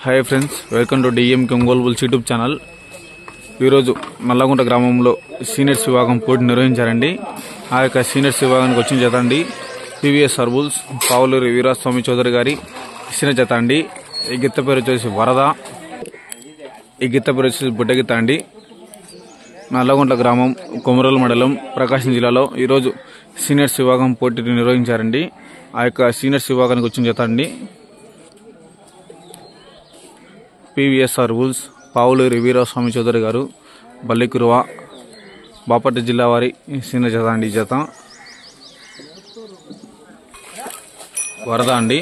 Hi friends, welcome to DMK Ongole bulls YouTube channel. ఈరోజు నల్లగుంట గ్రామంలో seniors విభాగం పోటీ నిర్వహించారండి. ఆ యొక్క సీనియర్స్ విభాగానికి వచ్చిన జత అండి పివిఎస్ఆర్ బుల్స్ పావులూరి వీరాస్వామి చౌదరి గారి ఇచ్చిన జత అండి. ఈ గిత్త పేరు వచ్చేసి వరద, ఈ గిత్త పేరు వచ్చేసి బుడ్డగిత్త అండి. నల్లగుంట గ్రామం, కొమరోలు మండలం, ప్రకాశం జిల్లాలో ఈరోజు సీనియర్స్ విభాగం పోటీ నిర్వహించారండి. ఆ యొక్క సీనియర్స్ విభాగానికి వచ్చిన జత అండి పివిఎస్ఆర్ బుల్స్ పావులూరి వీరాస్వామి చౌదరి గారు, బల్లికురువ, బాపట్ల జిల్లా వారి సీనియర్ జత అండి. ఈ జత వరద అండి.